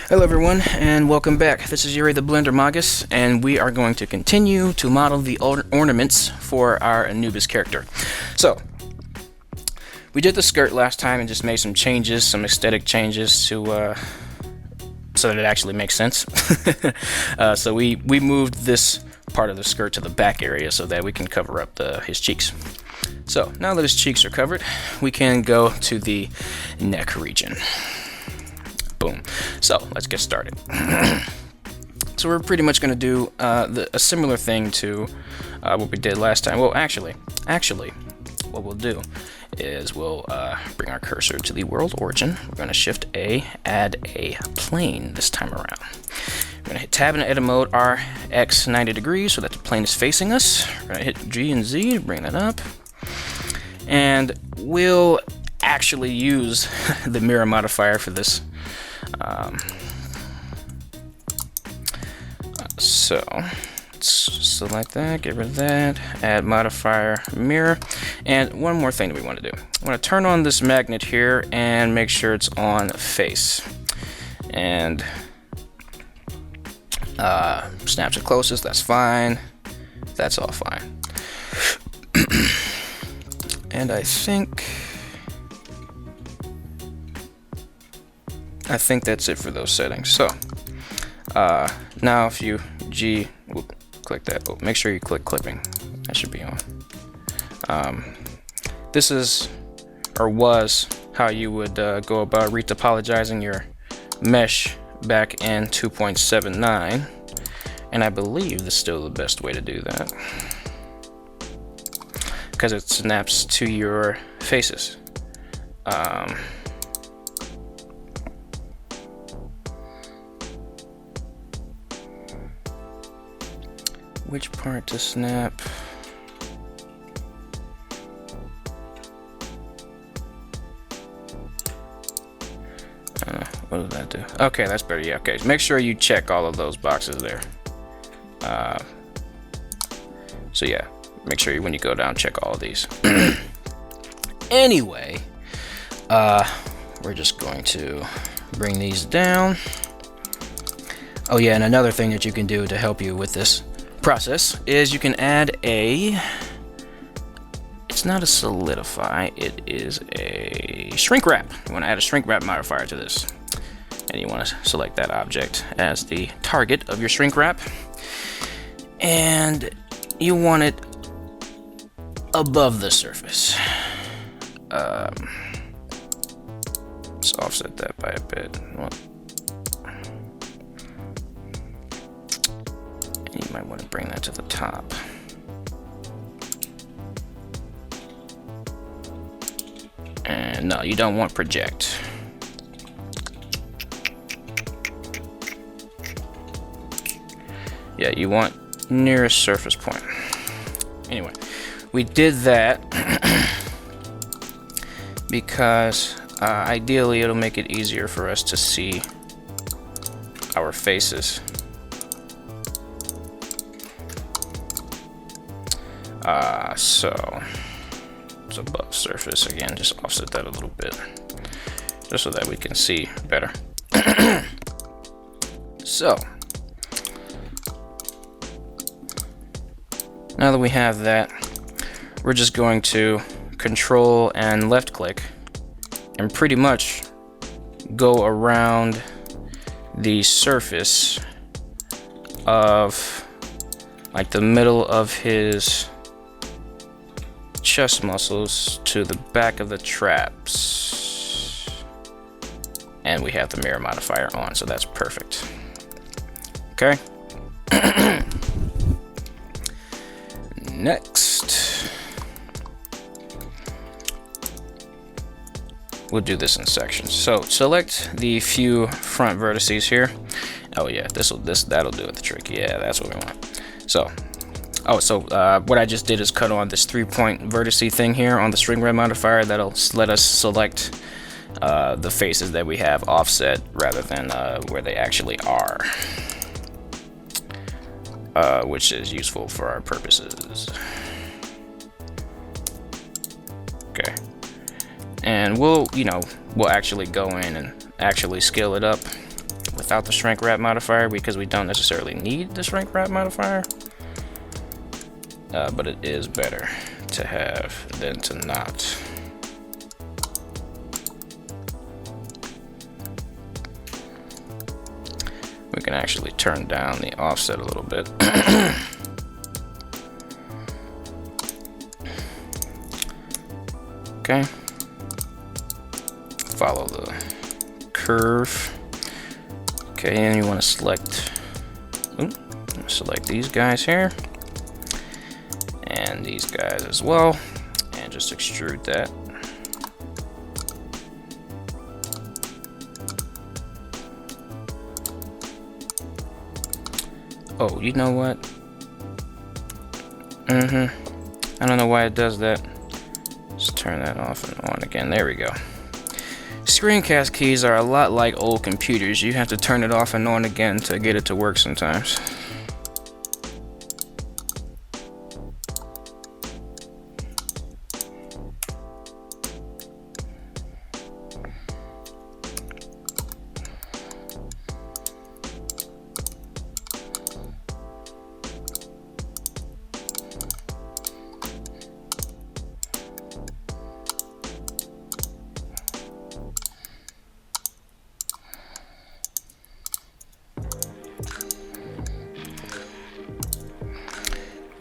Hello everyone, and welcome back. This is Yuri the Blender Magus, and we are going to continue to model the ornaments for our Anubis character. So, we did the skirt last time and just made some changes, some aesthetic changes to so that it actually makes sense. So we moved this part of the skirt to the back area so that we can cover up his cheeks. So, now that his cheeks are covered, we can go to the neck region. Boom. So let's get started. So we're pretty much going to do a similar thing to what we did last time. Well, actually, what we'll do is we'll bring our cursor to the world origin. We're going to Shift A, add a plane this time around. We're going to hit Tab in edit mode, R, X 90 degrees so that the plane is facing us. We're going to hit G and Z to bring that up. And we'll actually use the mirror modifier for this. So let's select that, get rid of that, add modifier mirror, and one more thing that we want to do. I want to turn on this magnet here and make sure it's on face, and snaps it closest. That's fine. That's all fine. And I think that's it for those settings. So now if you click that, make sure you click clipping. That should be on. This is or was how you would go about retopologizing your mesh back in 2.79, and I believe this is still the best way to do that because it snaps to your faces. Which part to snap? What does that do? Okay, that's better. Yeah, okay. Make sure you check all of those boxes there. So yeah, make sure when you go down, check all of these. Anyway, we're just going to bring these down. Oh yeah, and another thing that you can do to help you with this process is you can add it's not a solidify, it is a shrink wrap. You want to add a shrink wrap modifier to this, and you want to select that object as the target of your shrink wrap, and you want it above the surface. Let's offset that by a bit. You might want to bring that to the top. And no, you don't want project. Yeah, you want nearest surface point. Anyway, we did that because ideally it'll make it easier for us to see our faces. So it's above surface again, just offset that a little bit just so that we can see better. So now that we have that, we're just going to control and left click and pretty much go around the surface of like the middle of his chest muscles to the back of the traps, and we have the mirror modifier on, so that's perfect. Okay. Next, we'll do this in sections. So select the few front vertices here. Oh yeah, that'll do it, the trick. Yeah, that's what we want. So what I just did is cut on this 3-point vertice thing here on the shrink wrap modifier. That'll let us select the faces that we have offset rather than where they actually are, which is useful for our purposes. Okay, and we'll actually go in and actually scale it up without the shrink wrap modifier because we don't necessarily need the shrink wrap modifier. But it is better to have than to not. We can actually turn down the offset a little bit. Okay. Follow the curve. Okay, and you want to select these guys here. And these guys as well. And just extrude that. Oh, you know what? I don't know why it does that. Let's turn that off and on again. There we go. Screencast keys are a lot like old computers. You have to turn it off and on again to get it to work sometimes.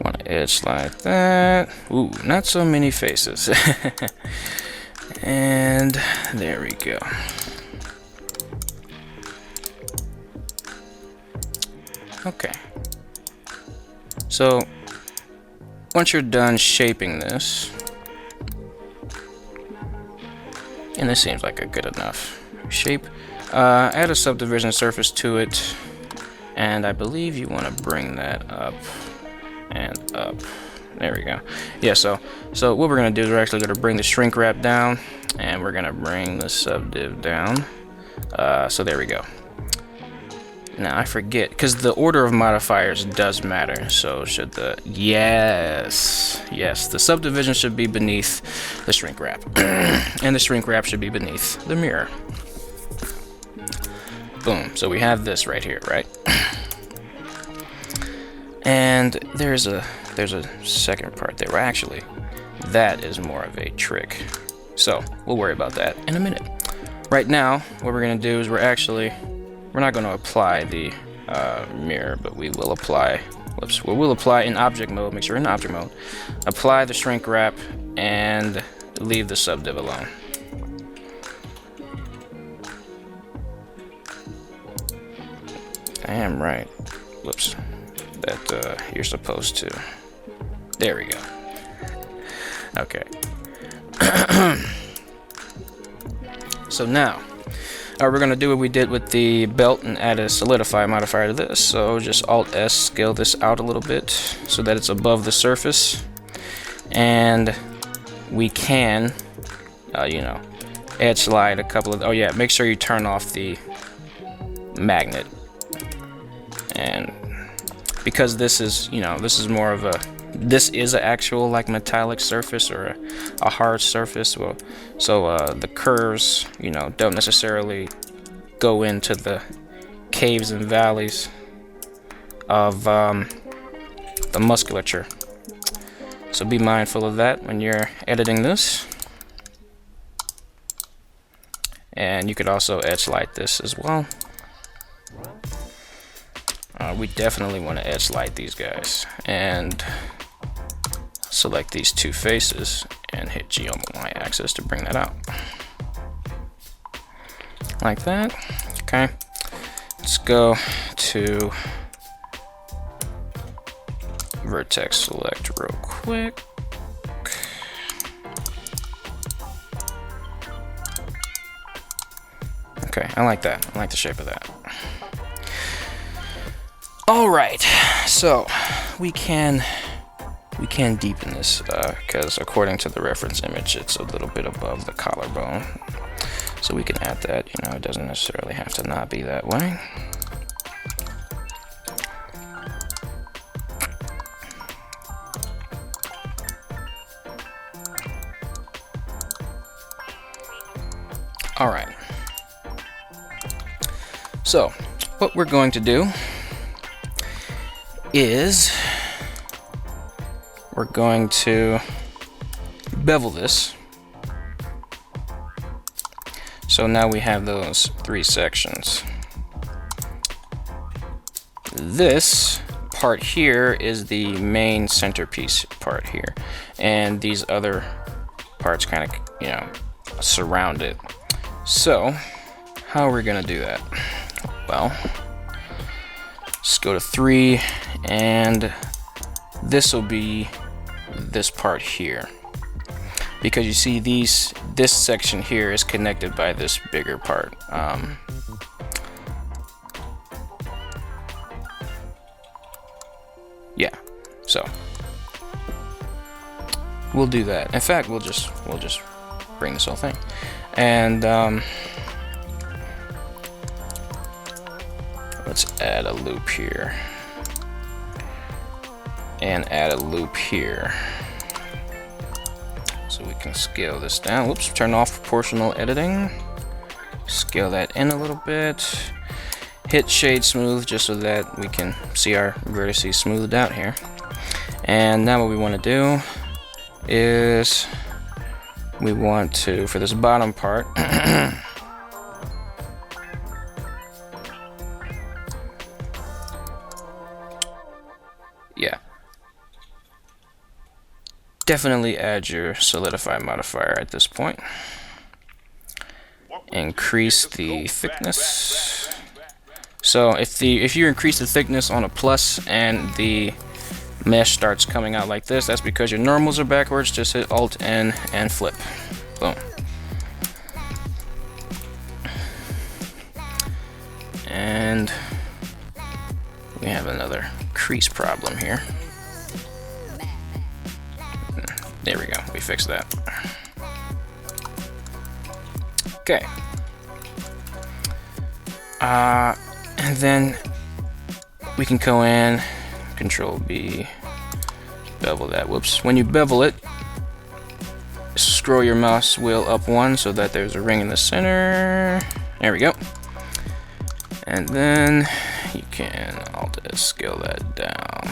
Want to edge slide that. Ooh, not so many faces. And there we go. Okay. So once you're done shaping this, and this seems like a good enough shape, add a subdivision surface to it, and I believe you want to bring that up and up. There we go. Yeah, so what we're gonna do is we're actually gonna bring the shrink wrap down, and we're gonna bring the subdiv down. So there we go. Now I forget, because the order of modifiers does matter. So should the yes, the subdivision should be beneath the shrink wrap, and the shrink wrap should be beneath the mirror. Boom. So we have this right here, right? And there's a second part there. Actually, that is more of a trick. So we'll worry about that in a minute. Right now, what we're gonna do is we're not gonna apply the mirror, but we will apply. We'll apply in object mode. Make sure you're in object mode. Apply the shrink wrap and leave the subdiv alone. Damn right. Whoops. That you're supposed to. There we go. Okay. So now, we're gonna do what we did with the belt and add a solidify modifier to this. So just Alt S, scale this out a little bit so that it's above the surface, and we can, edge slide a couple of. Oh yeah, make sure you turn off the magnet, and because this is, this is more of a. This is an actual like metallic surface or a hard surface. Well, so the curves, don't necessarily go into the caves and valleys of the musculature. So be mindful of that when you're editing this. And you could also edge light this as well. We definitely want to edge light these guys, and select these two faces and hit G on the y-axis to bring that out. Like that. Okay. Let's go to vertex select real quick. Okay, I like that. I like the shape of that. All right, so we can deepen this because according to the reference image, it's a little bit above the collarbone. So we can add that. It doesn't necessarily have to not be that way. All right. So what we're going to do is we're going to bevel this. So now we have those 3 sections. This part here is the main centerpiece part here, and these other parts kind of, you know, surround it. So how are we gonna do that? Well, let's go to 3, and this will be this part here, because you see this section here is connected by this bigger part. Yeah, so we'll do that. In fact, we'll just bring this whole thing, and let's add a loop here, and add a loop here, so we can scale this down. Whoops, turn off proportional editing. Scale that in a little bit. Hit shade smooth just so that we can see our vertices smoothed out here. And now what we want to do is we want to, for this bottom part, yeah, definitely add your solidify modifier at this point. Increase the thickness. So if you increase the thickness on a plus and the mesh starts coming out like this, that's because your normals are backwards. Just hit Alt N and flip. Boom. And we have another crease problem here. There we go. We fixed that. Okay. And then we can go in, Control B, bevel that. Whoops. When you bevel it, scroll your mouse wheel up 1 so that there's a ring in the center. There we go. And then you can Alt S, scale that down.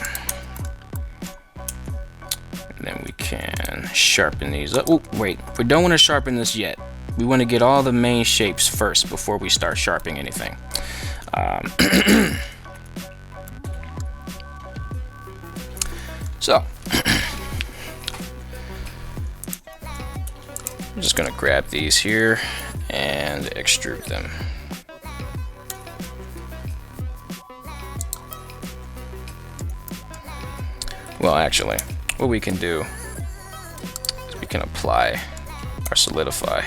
And then we can sharpen these up. Oh, wait. We don't want to sharpen this yet. We want to get all the main shapes first before we start sharpening anything. So I'm just gonna grab these here and extrude them. Well, actually, what we can do is we can apply our solidify,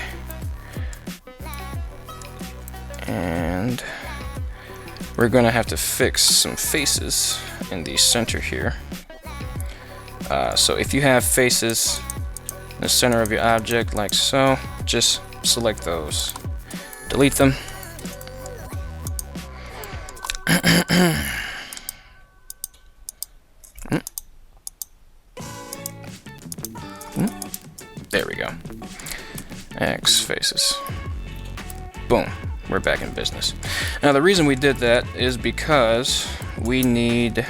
and we're gonna have to fix some faces in the center here. So if you have faces in the center of your object like so, just select those, delete them, there we go. X faces. Boom. We're back in business. Now the reason we did that is because we need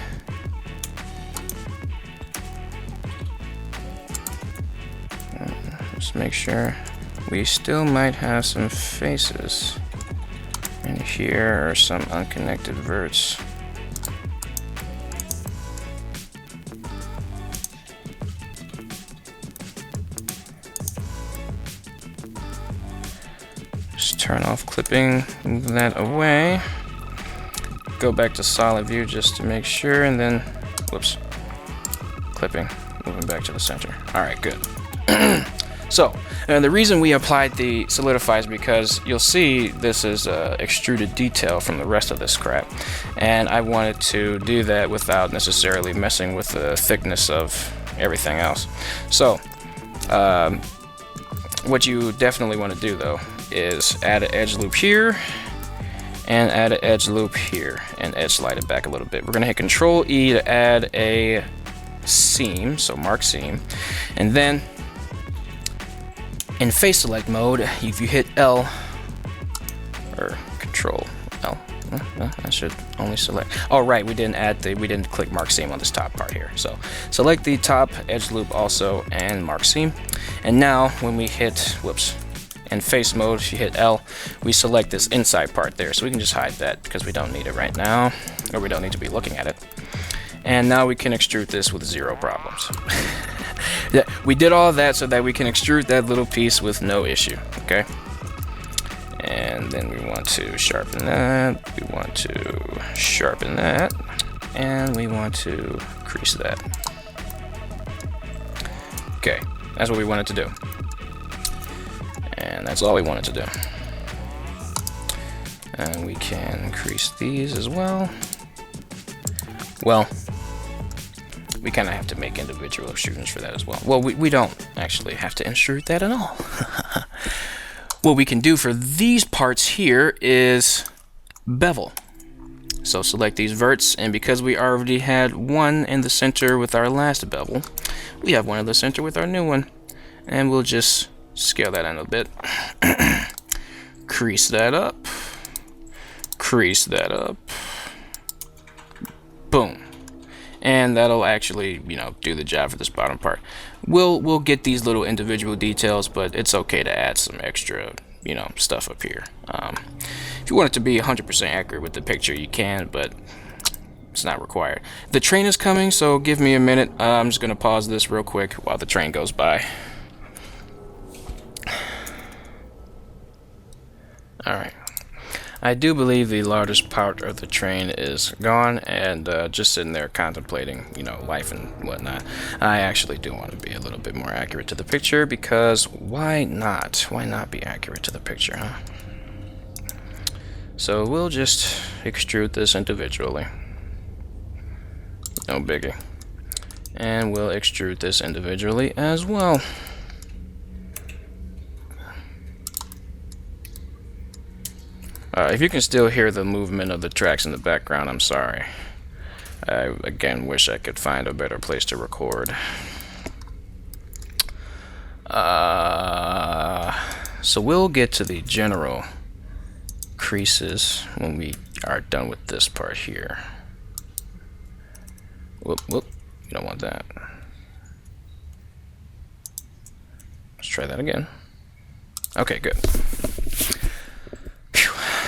just make sure we still might have some faces in here or some unconnected verts. Just turn off clipping, move that away. Go back to solid view just to make sure, and then, whoops, clipping, moving back to the center. All right, good. So, the reason we applied the solidify is because you'll see this is extruded detail from the rest of this crap, and I wanted to do that without necessarily messing with the thickness of everything else. So, what you definitely want to do though is add an edge loop here and add an edge loop here and edge slide it back a little bit. We're gonna hit Control E to add a seam, so mark seam, and then in face select mode, if you hit L or Control L, I should only select. Oh, right, we didn't click mark seam on this top part here. So select the top edge loop also and mark seam. And now when we hit, whoops, in face mode, if you hit L, we select this inside part there. So we can just hide that because we don't need it right now, or we don't need to be looking at it. And now we can extrude this with 0 problems. Yeah, we did all that so that we can extrude that little piece with no issue, okay? And then we want to sharpen that, we want to sharpen that, and we want to crease that. Okay, that's what we wanted to do. And that's all we wanted to do. And we can crease these as well. Well, we kind of have to make individual extrusions for that as well. Well, we don't actually have to extrude that at all. What we can do for these parts here is bevel. So select these verts, and because we already had one in the center with our last bevel, we have one in the center with our new one. And we'll just scale that in a bit. Crease that up. Crease that up. Boom. And that'll actually, do the job for this bottom part. We'll get these little individual details, but it's okay to add some extra, stuff up here. If you want it to be 100% accurate with the picture, you can, but it's not required. The train is coming, so give me a minute. I'm just going to pause this real quick while the train goes by. Alright. I do believe the largest part of the train is gone, and just sitting there contemplating, life and whatnot. I actually do want to be a little bit more accurate to the picture, because why not? Why not be accurate to the picture, huh? So we'll just extrude this individually. No biggie. And we'll extrude this individually as well. If you can still hear the movement of the tracks in the background, I'm sorry. I, again, wish I could find a better place to record. So we'll get to the general creases when we are done with this part here. Whoop, whoop. You don't want that. Let's try that again. Okay, good.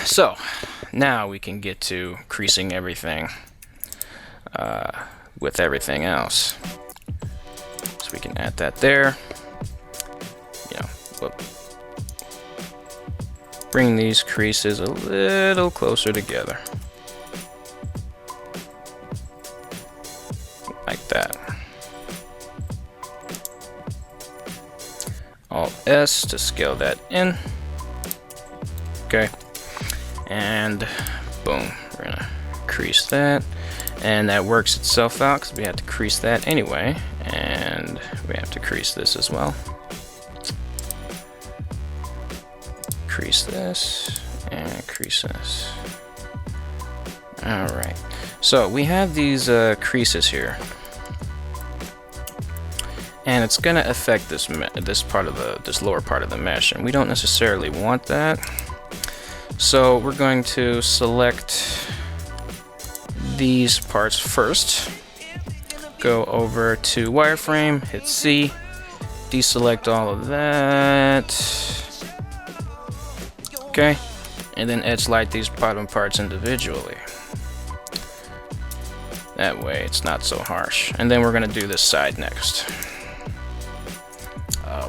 So, now we can get to creasing everything with everything else. So we can add that there. Whoop. Bring these creases a little closer together. Like that. Alt S to scale that in. Okay. And boom, we're gonna crease that, and that works itself out because we have to crease that anyway, and we have to crease this as well. Crease this and crease this. All right, so we have these creases here, and it's gonna affect this lower part of the mesh, and we don't necessarily want that. So we're going to select these parts first. Go over to wireframe, hit C, deselect all of that. Okay, and then edge light these bottom parts individually. That way it's not so harsh. And then we're going to do this side next.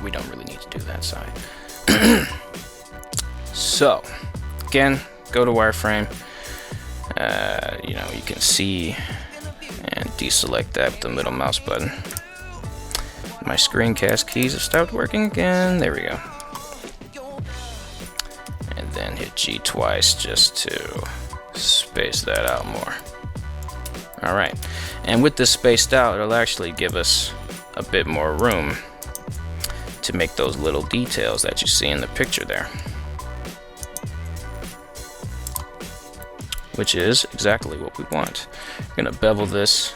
We don't really need to do that side. So, again, go to wireframe. You can see and deselect that with the middle mouse button. My screencast keys have stopped working again. There we go. And then hit G twice just to space that out more. Alright, and with this spaced out, it'll actually give us a bit more room to make those little details that you see in the picture there. Which is exactly what we want. We're gonna bevel this.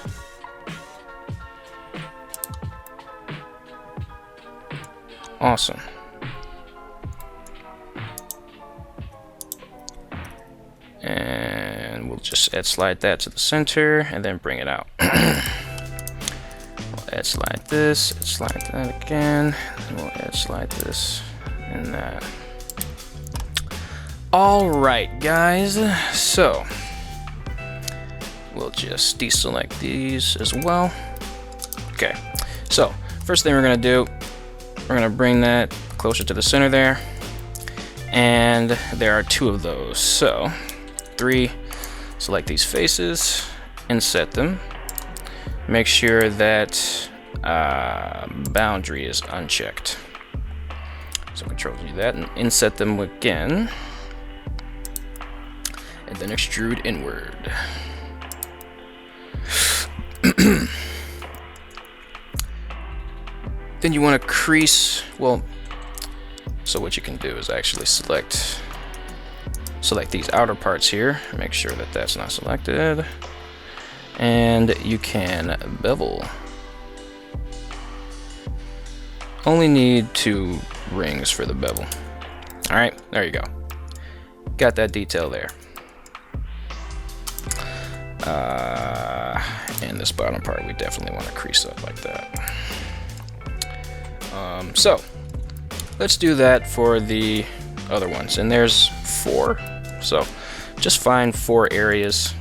Awesome. And just edge slide that to the center and then bring it out. We'll edge slide this, edge slide that again, and we'll edge slide this and that. Alright guys, so we'll just deselect these as well. Okay, so first thing we're going to do, we're going to bring that closer to the center there, and there are 2 of those. So 3, select these faces and set them. Make sure that boundary is unchecked. So Control do that and inset them again, and then extrude inward. Then you want to crease, well, so what you can do is actually select these outer parts here, make sure that that's not selected, and you can bevel. Only need 2 rings for the bevel. Alright, there you go. Got that detail there. And this bottom part we definitely want to crease up like that. So let's do that for the other ones, and there's 4, so just find 4 areas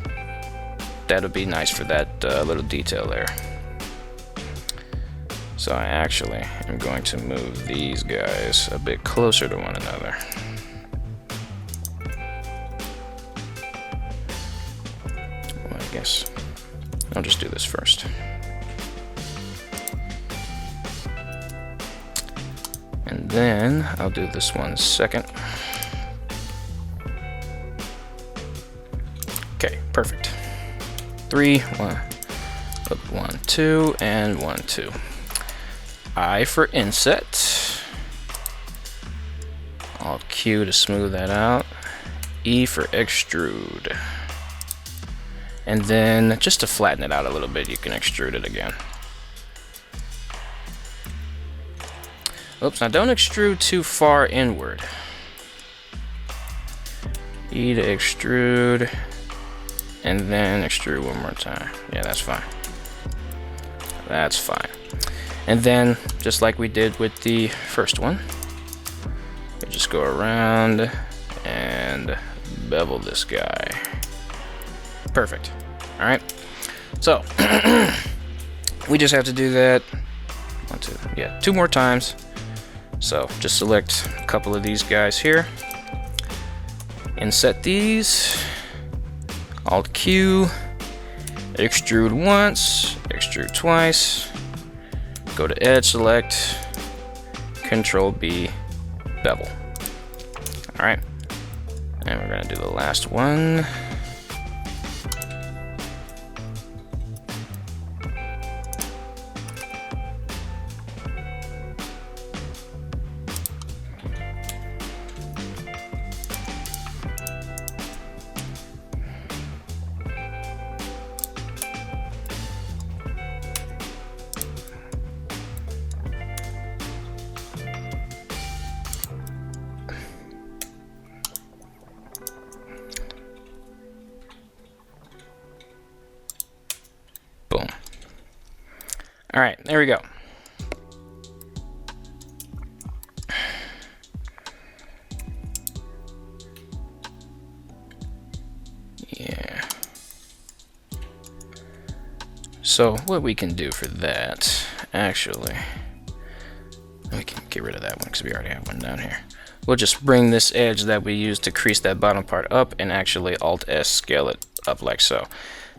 that would be nice for that little detail there. So I actually am going to move these guys a bit closer to one another. Well, I guess I'll just do this first. And then I'll do this one second. Okay, perfect. 3, 1, 1, 2, and 1, 2. I for inset. Alt Q to smooth that out. E for extrude. And then just to flatten it out a little bit, you can extrude it again. Oops, now don't extrude too far inward. E to extrude, and then extrude one more time. Yeah, that's fine. That's fine. And then, just like we did with the first one, we just go around and bevel this guy. Perfect. Alright, so we just have to do that 1, 2, yeah, 2 more times. So just select a couple of these guys here, inset these, Alt Q, extrude once, extrude twice, go to edge select, Control B, bevel. Alright, and we're going to do the last one. Boom. All right, there we go. Yeah. So what we can do for that, actually, we can get rid of that one because we already have one down here. We'll just bring this edge that we used to crease that bottom part up and actually Alt S scale it up like so.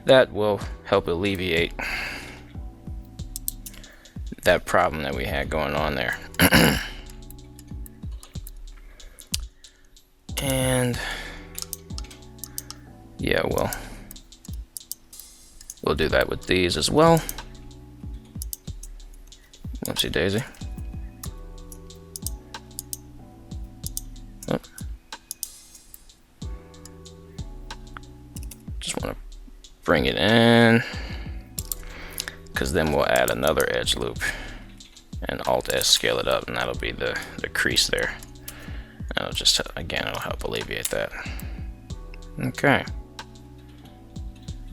That will help alleviate that problem that we had going on there. And yeah, we'll do that with these as well. Whoopsie daisy. Oh. Just want to bring it in, because then we'll add another edge loop and Alt S scale it up, and that'll be the crease there. That'll just, again, it'll help alleviate that. Okay.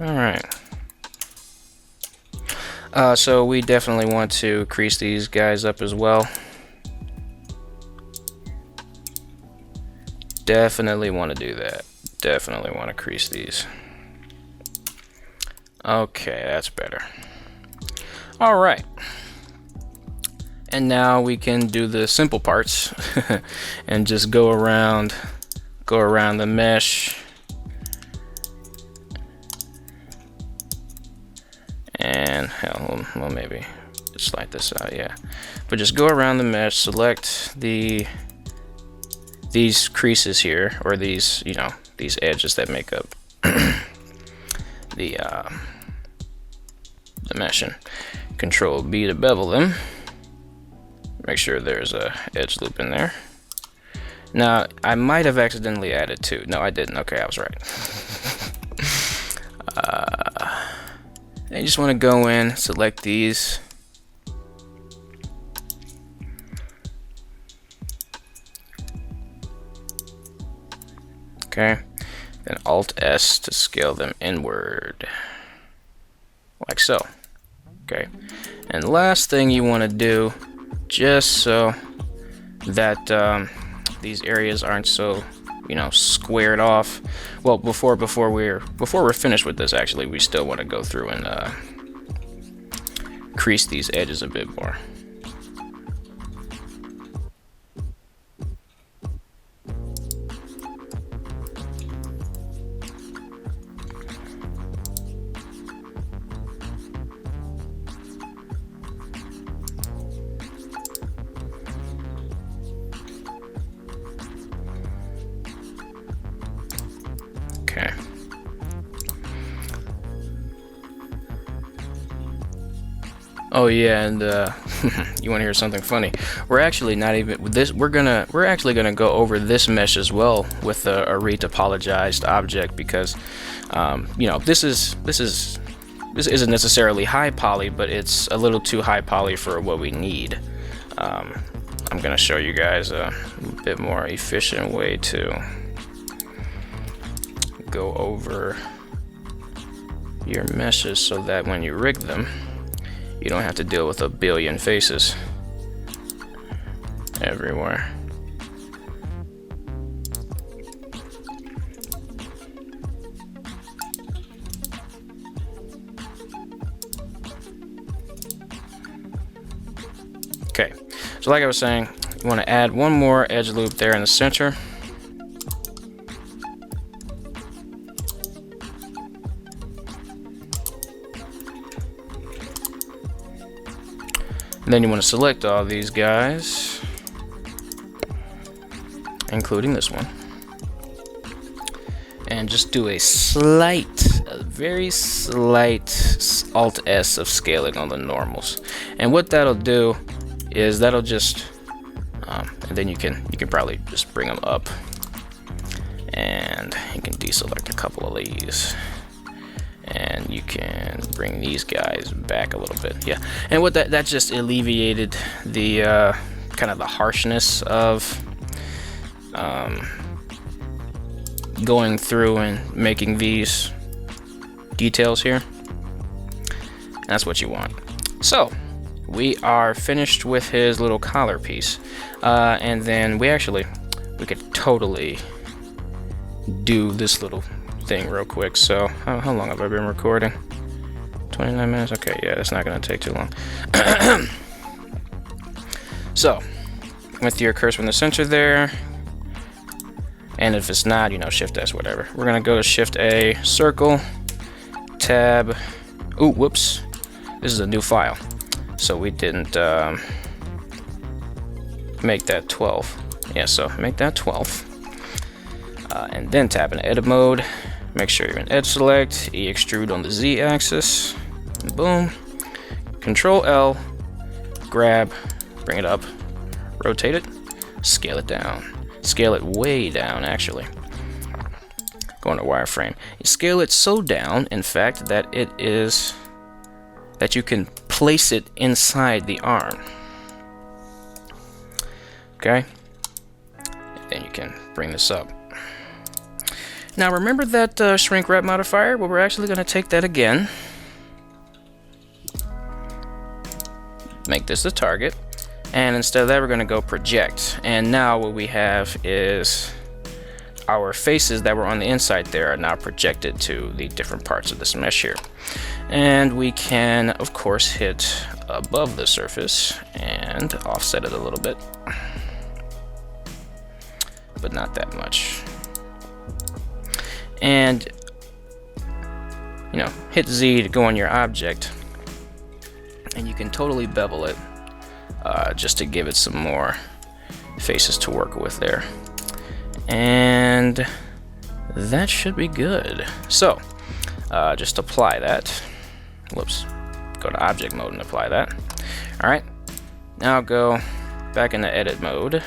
Alright. So we definitely want to crease these guys up as well. Definitely want to do that. Definitely want to crease these. Okay, that's better. Alright. And now we can do the simple parts and just go around the mesh. And hell, well, maybe slide this out, yeah. But just go around the mesh, select these creases here, or these, you know, these edges that make up the mesh, and Control B to bevel them. Make sure there's a edge loop in there. Now, I might have accidentally added 2. No, I didn't. Okay, I was right. And you just want to go in, select these. Okay, then Alt S to scale them inward, like so. Okay, and last thing you want to do, just so that these areas aren't so, you know, squared off. Well, before we're finished with this, actually, we still want to go through and crease these edges a bit more. Okay. Oh yeah, and you want to hear something funny? We're actually not even with this. We're actually gonna go over this mesh as well with a retopologized object, because you know, this isn't necessarily high poly, but it's a little too high poly for what we need. I'm gonna show you guys a bit more efficient way to go over your meshes so that when you rig them, you don't have to deal with a billion faces everywhere. Okay, so like I was saying, you want to add one more edge loop there in the center. And then you want to select all these guys, including this one, and just do a very slight Alt S of scaling on the normals. And what that'll do is that'll just, and then you can probably just bring them up, and you can deselect a couple of these. And you can bring these guys back a little bit, yeah. And what that just alleviated the kind of the harshness of going through and making these details here. That's what you want. So we are finished with his little collar piece, and then we could totally do this little thing real quick. So how long have I been recording? 29 minutes. Okay, yeah, that's not gonna take too long. So with your cursor in the center there, and if it's not, you know, Shift S, whatever, we're gonna go to Shift A, circle, tab. Ooh, whoops, this is a new file, so we didn't make that 12. Yeah, so make that 12, and then tap in edit mode. Make sure you're in edge select, E extrude on the Z axis, boom, Control L, grab, bring it up, rotate it, scale it down, scale it way down actually. Go into wireframe. You scale it so down, in fact, that you can place it inside the arm. Okay, and then you can bring this up. Now remember that shrink wrap modifier? Well, we're actually going to take that again. Make this the target. And instead of that, we're going to go project. And now what we have is our faces that were on the inside there are now projected to the different parts of this mesh here. And we can, of course, hit above the surface and offset it a little bit. But not that much. And, you know, hit Z to go on your object. And you can totally bevel it just to give it some more faces to work with there. And that should be good. So, just apply that. Whoops. Go to object mode and apply that. Alright. Now go back into edit mode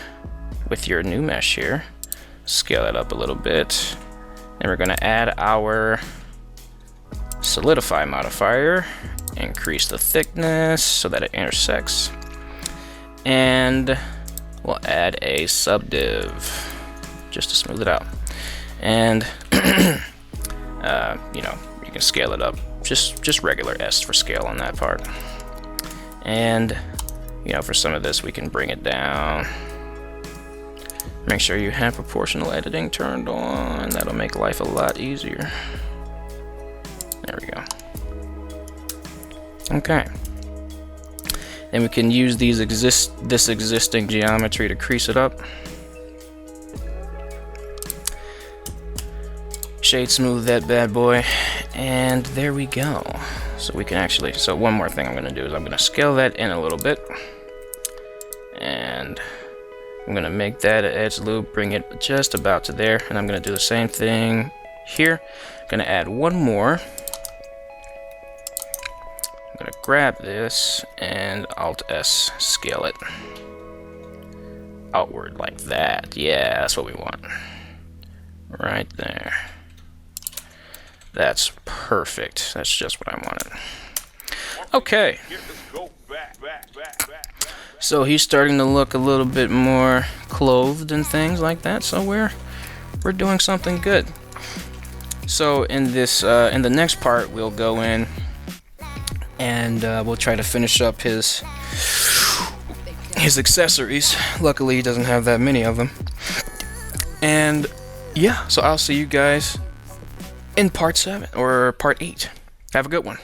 with your new mesh here. Scale it up a little bit. Then we're going to add our solidify modifier. Increase the thickness so that it intersects. And we'll add a subdiv just to smooth it out. And you know, you can scale it up. Just regular S for scale on that part. And you know, for some of this we can bring it down. Make sure you have proportional editing turned on. That'll make life a lot easier. There we go. Okay. And we can use this existing geometry to crease it up. Shade smooth that bad boy, and there we go. So we can actually, so one more thing I'm going to do is I'm going to scale that in a little bit, and I'm going to make that an edge loop, bring it just about to there, and I'm going to do the same thing here. I'm going to add one more. I'm going to grab this and Alt-S scale it outward like that. Yeah, that's what we want. Right there. That's perfect. That's just what I wanted. Okay. So he's starting to look a little bit more clothed and things like that. So we're doing something good. So in this in the next part, we'll go in and we'll try to finish up his accessories. Luckily, he doesn't have that many of them. And yeah, so I'll see you guys in part 7 or part 8. Have a good one.